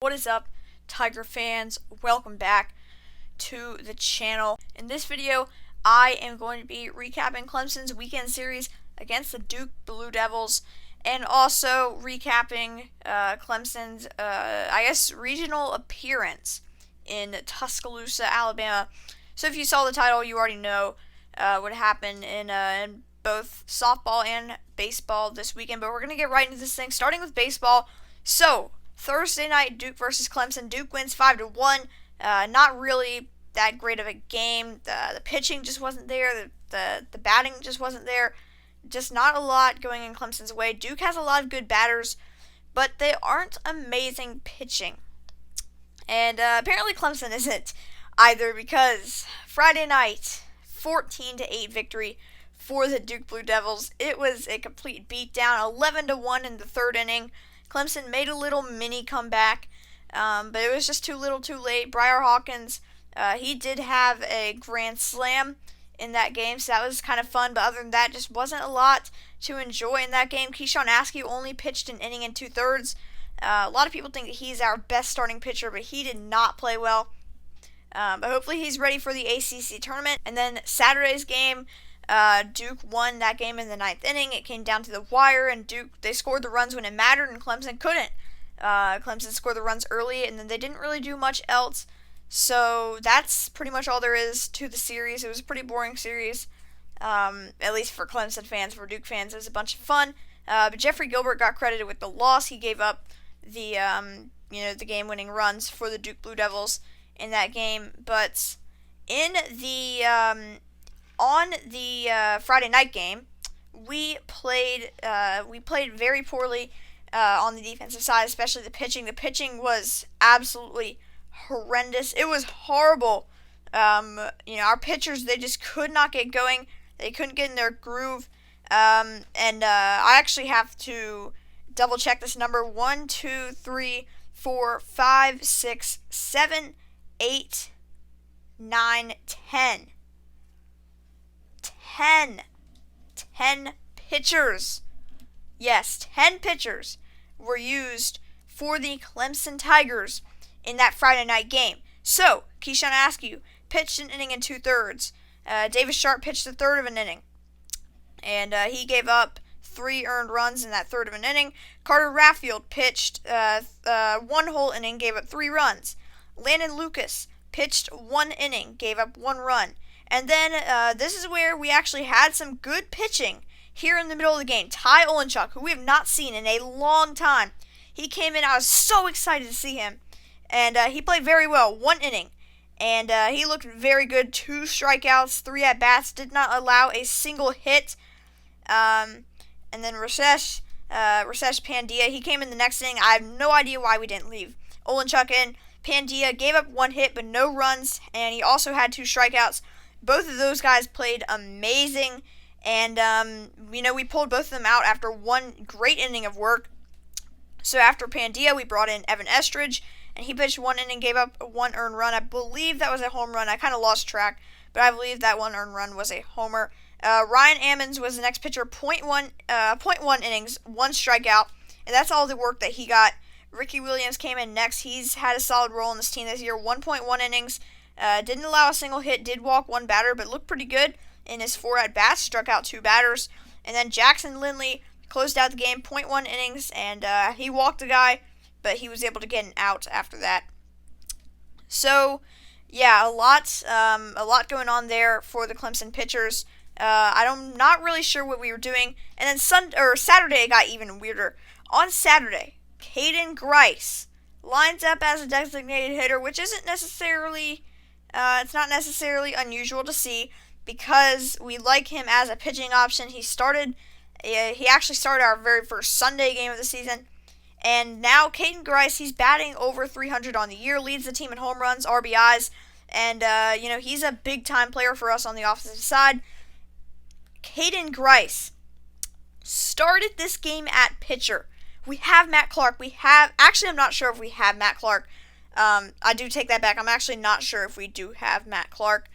What is up, Tiger fans? Welcome back to the channel. In this video, I am going to be recapping Clemson's weekend series against the Duke Blue Devils, and also recapping Clemson's, regional appearance in Tuscaloosa, Alabama. So if you saw the title, you already know what happened in both softball and baseball this weekend. But we're going to get right into this thing, starting with baseball. So Thursday night, Duke versus Clemson. Duke wins 5-1. Not really that great of a game. The pitching just wasn't there. The batting just wasn't there. Just not a lot going in Clemson's way. Duke has a lot of good batters, but they aren't amazing pitching. And apparently Clemson isn't either, because Friday night, 14-8 victory for the Duke Blue Devils. It was a complete beatdown, 11-1 in the third inning. Clemson made a little mini comeback, but it was just too little too late. Briar Hawkins, he did have a grand slam in that game, so that was kind of fun, but other than that, just wasn't a lot to enjoy in that game. Keyshawn Askew only pitched an inning and two-thirds. A lot of people think that he's our best starting pitcher, but he did not play well. But hopefully he's ready for the ACC tournament. And then Saturday's game, Duke won that game in the ninth inning. It came down to the wire, and Duke, they scored the runs when it mattered, and Clemson couldn't. Clemson scored the runs early, and then they didn't really do much else. So that's pretty much all there is to the series. It was a pretty boring series, at least for Clemson fans. For Duke fans, it was a bunch of fun. But Jeffrey Gilbert got credited with the loss. He gave up the game-winning runs for the Duke Blue Devils in that game. But in the on the Friday night game, we played very poorly on the defensive side, especially the pitching. The pitching was absolutely horrendous. It was horrible. Our pitchers, they just could not get going. They couldn't get in their groove. I actually have to double check this number. 1, 2, 3, 4, 5, 6, 7, 8, 9, 10. 10 pitchers. Yes, 10 pitchers were used for the Clemson Tigers in that Friday night game. So, Keyshawn Askew pitched an inning and two-thirds. Davis Sharp pitched a third of an inning, and he gave up 3 earned runs in that third of an inning. Carter Raffield pitched one whole inning, gave up 3 runs. Landon Lucas pitched 1 inning, gave up 1 run. And then this is where we actually had some good pitching here in the middle of the game. Ty Olenchuk, who we have not seen in a long time, he came in. I was so excited to see him. And he played very well, 1 inning. And he looked very good. 2 strikeouts, 3 at-bats, did not allow a single hit. And then Rasesh Pandya, he came in the next inning. I have no idea why we didn't leave Olenchuk in. Pandya gave up 1 hit but no runs, and he also had 2 strikeouts. Both of those guys played amazing, and we pulled both of them out after 1 great inning of work. So after Pandya, we brought in Evan Estridge, and he pitched 1 inning, gave up 1 earned run. I believe that was a home run. I kind of lost track, but I believe that 1 earned run was a homer. Ryan Ammons was the next pitcher, 0.1 innings, 1 strikeout, and that's all the work that he got. Ricky Williams came in next. He's had a solid role in this team this year, 1.1 innings. Didn't allow a single hit, did walk 1 batter, but looked pretty good in his 4 at-bats, struck out 2 batters. And then Jackson Lindley closed out the game, 0.1 innings, and he walked a guy, but he was able to get an out after that. So, yeah, a lot going on there for the Clemson pitchers. I'm not really sure what we were doing. And then Saturday it got even weirder. On Saturday, Caden Grice lines up as a designated hitter, which isn't necessarily... it's not necessarily unusual to see, because we like him as a pitching option. He actually started our very first Sunday game of the season. And now Caden Grice, he's batting over 300 on the year, leads the team in home runs, RBIs, and he's a big-time player for us on the offensive side. Caden Grice started this game at pitcher. We have Matt Clark. I'm not sure if we have Matt Clark. I do take that back. I'm actually not sure if we do have Matt Clark.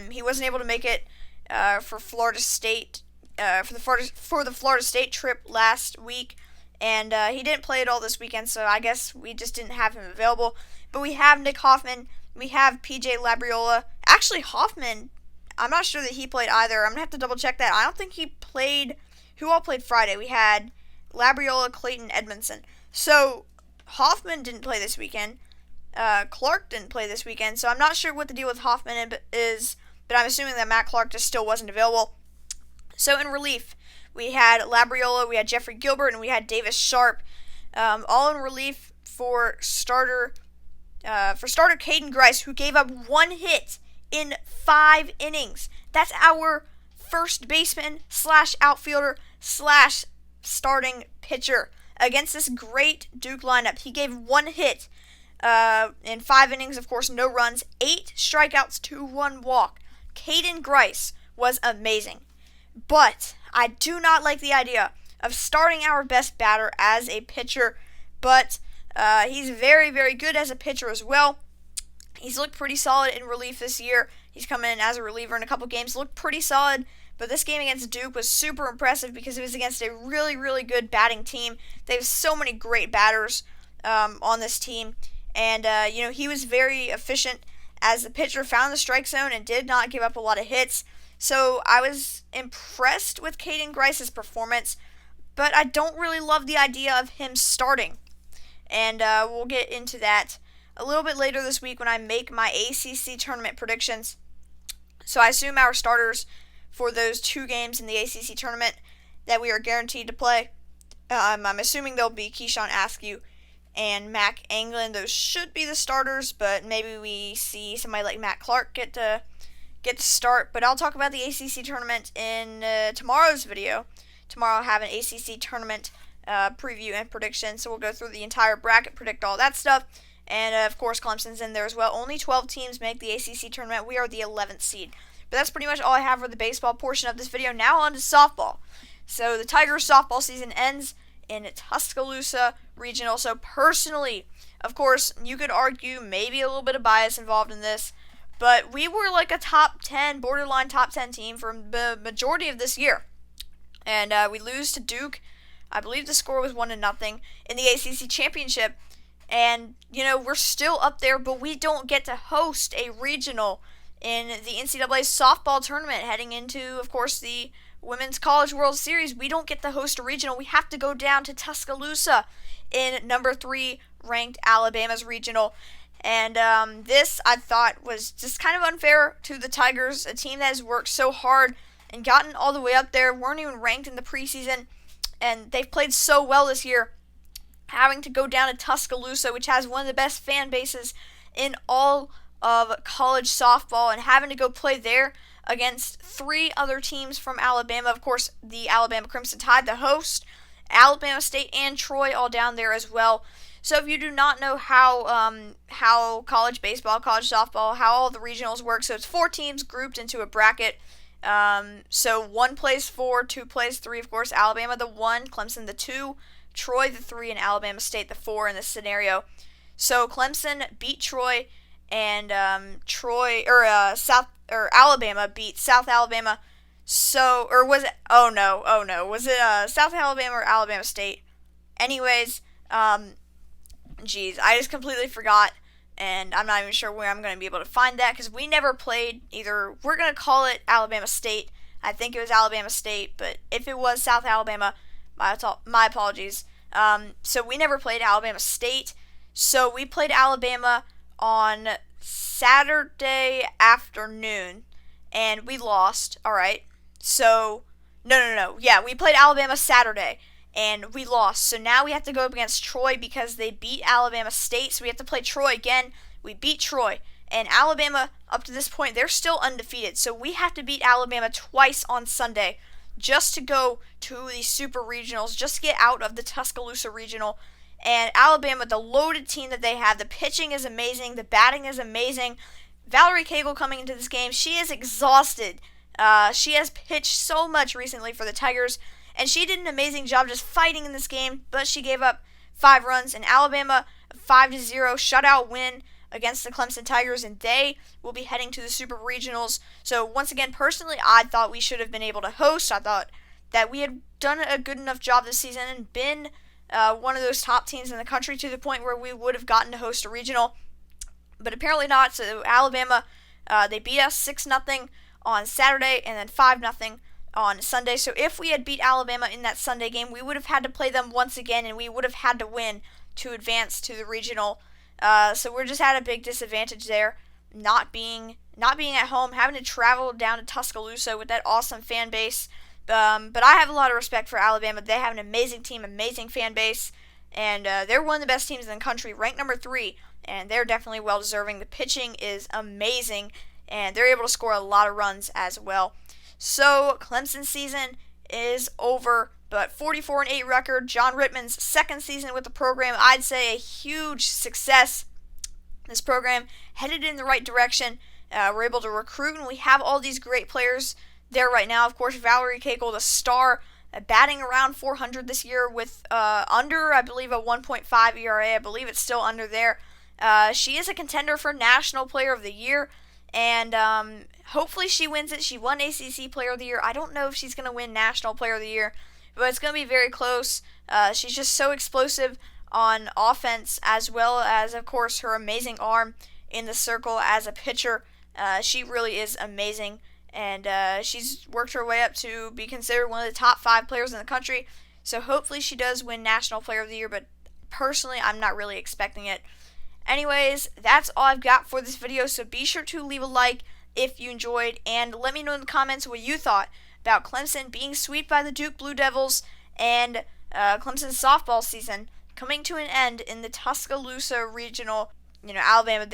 He wasn't able to make it for Florida State for the Florida State trip last week, and he didn't play at all this weekend, so I guess we just didn't have him available. But we have Nick Hoffman, we have PJ Labriola. Actually, Hoffman, I'm not sure that he played either. I'm going to have to double check that. I don't think he played. Who all played Friday? We had Labriola, Clayton, Edmondson. So Hoffman didn't play this weekend. Clark didn't play this weekend, so I'm not sure what the deal with Hoffman is, but I'm assuming that Matt Clark just still wasn't available. So in relief, we had Labriola, we had Jeffrey Gilbert, and we had Davis Sharp, all in relief for starter Caden Grice, who gave up 1 hit in 5 innings. That's our first baseman / outfielder / starting pitcher against this great Duke lineup. He gave 1 hit in 5 innings, of course, no runs, 8 strikeouts to 1 walk. Caden Grice was amazing. But I do not like the idea of starting our best batter as a pitcher, but he's very, very good as a pitcher as well. He's looked pretty solid in relief this year. He's come in as a reliever in a couple games, looked pretty solid, but this game against Duke was super impressive because it was against a really, really good batting team. They have so many great batters on this team, and he was very efficient as the pitcher, found the strike zone and did not give up a lot of hits. So I was impressed with Caden Grice's performance, but I don't really love the idea of him starting. And we'll get into that a little bit later this week when I make my ACC tournament predictions. So I assume our starters for those 2 games in the ACC tournament that we are guaranteed to play, I'm assuming they'll be Keyshawn Askew and Mac Anglin. Those should be the starters, but maybe we see somebody like Matt Clark get to start. But I'll talk about the ACC tournament in tomorrow's video. Tomorrow I'll have an ACC tournament preview and prediction, so we'll go through the entire bracket, predict all that stuff, and of course Clemson's in there as well. Only 12 teams make the ACC tournament. We are the 11th seed. But that's pretty much all I have for the baseball portion of this video. Now on to softball. So the Tigers softball season ends in Tuscaloosa Regional. So personally, of course, you could argue maybe a little bit of bias involved in this, but we were like a top 10, borderline top 10 team for the majority of this year. And we lose to Duke. I believe the score was 1-0 in the ACC championship. And, we're still up there, but we don't get to host a regional in the NCAA softball tournament heading into, of course, the Women's College World Series. We don't get to host a regional. We have to go down to Tuscaloosa in number 3 ranked Alabama's regional. And this, I thought, was just kind of unfair to the Tigers, a team that has worked so hard and gotten all the way up there, weren't even ranked in the preseason, and they've played so well this year, having to go down to Tuscaloosa, which has one of the best fan bases in all of college softball, and having to go play there against 3 other teams from Alabama. Of course, the Alabama Crimson Tide, the host, Alabama State, and Troy all down there as well. So if you do not know how college baseball, college softball, how all the regionals work, so it's 4 teams grouped into a bracket. So 1 plays 4, 2 plays 3, of course, Alabama the 1, Clemson the 2, Troy the 3, and Alabama State the 4 in this scenario. So Clemson beat Troy, and Alabama beat South Alabama. So, or was it? Oh no, was it South Alabama or Alabama State? Anyways, I just completely forgot. And I'm not even sure where I'm going to be able to find that because we never played either. We're going to call it Alabama State. I think it was Alabama State, but if it was South Alabama, my apologies. So we never played Alabama State. So we played Alabama on Saturday afternoon, and we lost. All right. So, no. Yeah, we played Alabama Saturday, and we lost. So now we have to go up against Troy because they beat Alabama State. So we have to play Troy again. We beat Troy. And Alabama, up to this point, they're still undefeated. So we have to beat Alabama twice on Sunday just to go to the Super Regionals, just to get out of the Tuscaloosa Regional. And Alabama, the loaded team that they have, the pitching is amazing. The batting is amazing. Valerie Cagle coming into this game, she is exhausted. She has pitched so much recently for the Tigers, and she did an amazing job just fighting in this game, but she gave up 5 runs, and Alabama, a 5-0 shutout win against the Clemson Tigers, and they will be heading to the Super Regionals. So once again, personally, I thought we should have been able to host. I thought that we had done a good enough job this season and been one of those top teams in the country to the point where we would have gotten to host a regional, but apparently not. So Alabama, they beat us 6-0 on Saturday and then 5-0 on Sunday. So if we had beat Alabama in that Sunday game, we would have had to play them once again, and we would have had to win to advance to the regional. So we're just at a big disadvantage there, not being at home, having to travel down to Tuscaloosa with that awesome fan base. But I have a lot of respect for Alabama. They have an amazing team, amazing fan base, and they're one of the best teams in the country, ranked number 3, and they're definitely well deserving. The pitching is amazing, and they're able to score a lot of runs as well. So Clemson's season is over, but 44-8 record. John Rittman's second season with the program, I'd say a huge success. This program headed in the right direction. We're able to recruit, and we have all these great players there right now. Of course, Valerie Cagle, the star, batting around 400 this year with under, I believe, a 1.5 ERA. I believe it's still under there. She is a contender for National Player of the Year, and hopefully she wins it. She won ACC Player of the Year. I don't know if she's going to win National Player of the Year, but it's going to be very close. She's just so explosive on offense, as well as, of course, her amazing arm in the circle as a pitcher. She really is amazing, and she's worked her way up to be considered one of the top 5 players in the country. So hopefully she does win National Player of the Year, but personally, I'm not really expecting it. Anyways, that's all I've got for this video, so be sure to leave a like if you enjoyed, and let me know in the comments what you thought about Clemson being swept by the Duke Blue Devils and Clemson's softball season coming to an end in the Tuscaloosa regional. Alabama,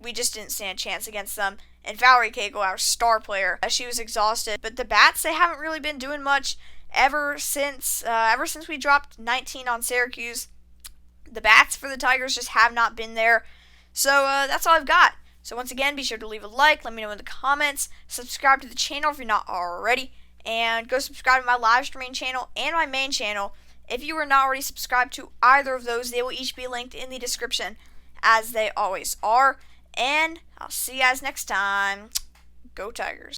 we just didn't stand a chance against them. And Valerie Cagle, our star player, she was exhausted. But the Bats, they haven't really been doing much ever since we dropped 19 on Syracuse. The Bats for the Tigers just have not been there. So that's all I've got. So once again, be sure to leave a like, let me know in the comments, subscribe to the channel if you're not already, and go subscribe to my live streaming channel and my main channel. If you are not already subscribed to either of those, they will each be linked in the description, as they always are. And I'll see you guys next time. Go Tigers.